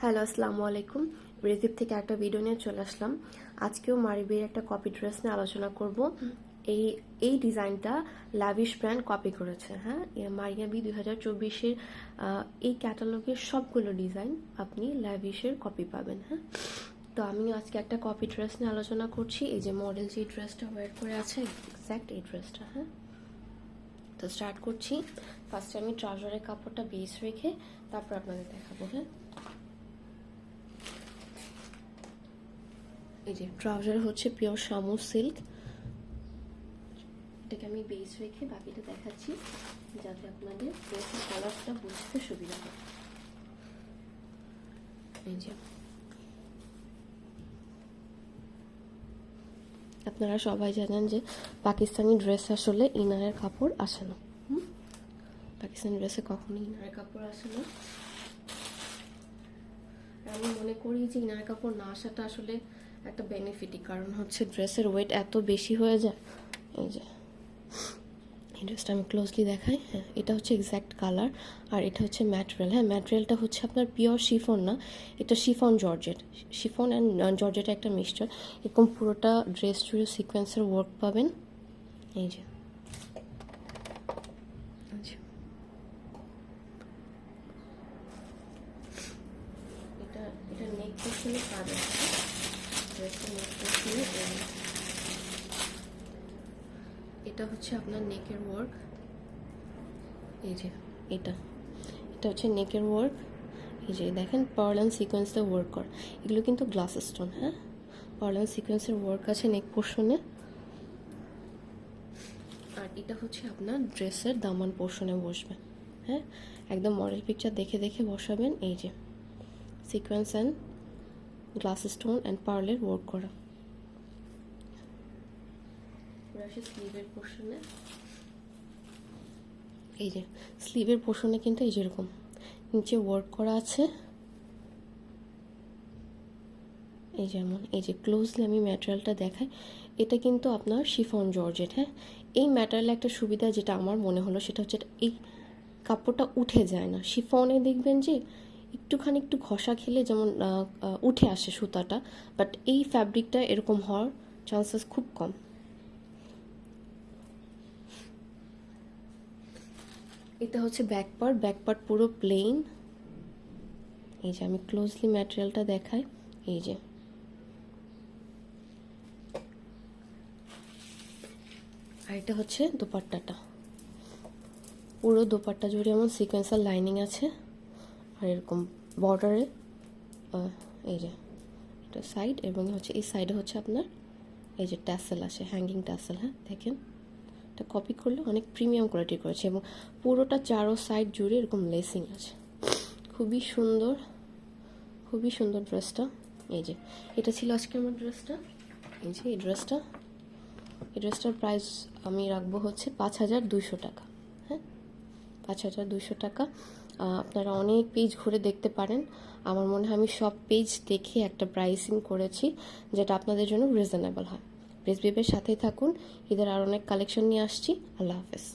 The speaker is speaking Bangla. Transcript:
হ্যালো, আসসালামু আলাইকুম। রেসিপ থেকে একটা ভিডিও নিয়ে চলে আসলাম। আজকেও মারিবের একটা কপি ড্রেস নিয়ে আলোচনা করব। এই ডিজাইনটা লাভিশ ব্র্যান্ড কপি করেছে। হ্যাঁ, মারিয়াবি 2024-এর এই ক্যাটালগের সবগুলো ডিজাইন আপনি লাভিশের কপি পাবেন। হ্যাঁ, তো আমি আজকে একটা কপি ড্রেস নিয়ে আলোচনা করছি। এই যে মডেল যে ড্রেসটা ওয়্যার করে আছে, এক্স্যাক্ট এই ড্রেসটা। হ্যাঁ, তো স্টার্ট করছি। ফার্স্টে আমি ট্রাউজারের কাপড়টা বেস রেখে তারপর আপনাদের দেখাবো। হ্যাঁ, এই যে ট্রাউজার হচ্ছে পিওর শামু সিল্ক। এটাকে আমি বেস রেখে বাকিটা দেখাচ্ছি যাতে আপনাদের ড্রেসের কালারটা বুঝতে সুবিধা হয়। এই যে আপনারা সবাই জানেন যে পাকিস্তানি ড্রেস আসলে ইনারের কাপড় আসে না। পাকিস্তানি ড্রেসে কখনোই ইনারের কাপড় আসে না। আমি মনে করি যে ইনারের কাপড় না আসাটা আসলে একটা বেনিফিটই, কারণ হচ্ছে ড্রেসের ওয়েট এত বেশি হয়ে যায়। এই যে এই ড্রেসটা আমি ক্লোজলি দেখাই। হ্যাঁ, এটা হচ্ছে এক্স্যাক্ট কালার আর এটা হচ্ছে ম্যাটেরিয়াল। হ্যাঁ, ম্যাটেরিয়ালটা হচ্ছে আপনার পিওর শিফন না, এটা শিফন জর্জেট। শিফন অ্যান্ড জর্জেটের একটা মিক্সচার। এরকম পুরোটা ড্রেস জুড়ে সিকোয়েন্সের ওয়ার্ক পাবেন। এই যে এটা নেক পোর্শনে কাজ আছে। ড্রেসের নেক পোর্শনে এটা হচ্ছে আপনার নেকের ওয়ার্ক। এই যে এটা হচ্ছে নেকের ওয়ার্ক। এই যে দেখেন পার্ল অ্যান্ড সিকোয়েন্সের ওয়ার্ক কর, এগুলো কিন্তু গ্লাস স্টোন। হ্যাঁ, পার্ল অ্যান্ড সিকোয়েন্সের ওয়ার্ক আছে নেক পোর্শনে। আর এটা হচ্ছে আপনার ড্রেসের দামান পোর্শনে বসবে। হ্যাঁ, একদম মডেল পিকচার দেখে দেখে বসাবেন। এই যে sequence and glass stone and পার্লের ওয়ার্ক করা। স্লিভের পোর্শনে এই যে স্লিভের পোর্শনে কিন্তু এই যেরকম নিচে ওয়ার্ক করা আছে। এই যেমন এই যে ক্লোজলি আমি ম্যাটেরিয়ালটা দেখাই, এটা কিন্তু আপনার শিফন জর্জেট। হ্যাঁ, এই ম্যাটেরিয়ালে একটা সুবিধা যেটা আমার মনে হলো সেটা হচ্ছে এই কাপড়টা উঠে যায় না। শিফনে দেখবেন যে একটু ঘষা খেলে যেমন উঠে আসে সুতাটা, বাট এই ফ্যাব্রিকটা এরকম হওয়ার চান্সেস খুব কম। এটা হচ্ছে ব্যাক পার্ট পুরো প্লেন। এই যে আমি ক্লোজলি ম্যাটেরিয়ালটা দেখাই। এই যে আর এটা হচ্ছে দোপাট্টাটা, পুরো দোপাট্টা জুড়ে এমন সিকোয়েন্সার লাইনিং আছে আর এরকম বর্ডারে এই যে এটা সাইড এবং হচ্ছে এই সাইডে হচ্ছে আপনার এই যে ট্যাসেল আছে, হ্যাঙ্গিং ট্যাসেল। হ্যাঁ, দেখেন এটা কপি করলে অনেক প্রিমিয়াম কোয়ালিটি করেছে এবং পুরোটা চারো সাইড জুড়ে এরকম লেসিং আছে। খুবই সুন্দর ড্রেসটা। এই যে এটা ছিল আজকে আমার ড্রেসটা। এই যে এই ড্রেসটার প্রাইস আমি রাখবো হচ্ছে 5200 টাকা। হ্যাঁ, 5200 টাকা। আপনারা অনেক পেজ ঘুরে দেখতে পারেন। আমার মনে হয় আমি সব পেজ দেখে একটা প্রাইসিং করেছি যেটা আপনাদের জন্য রিজনেবল হয়। প্রেস বিবের সাথেই থাকুন, ঈদের আর অনেক কালেকশন নিয়ে আসছি। আল্লাহ হাফেজ।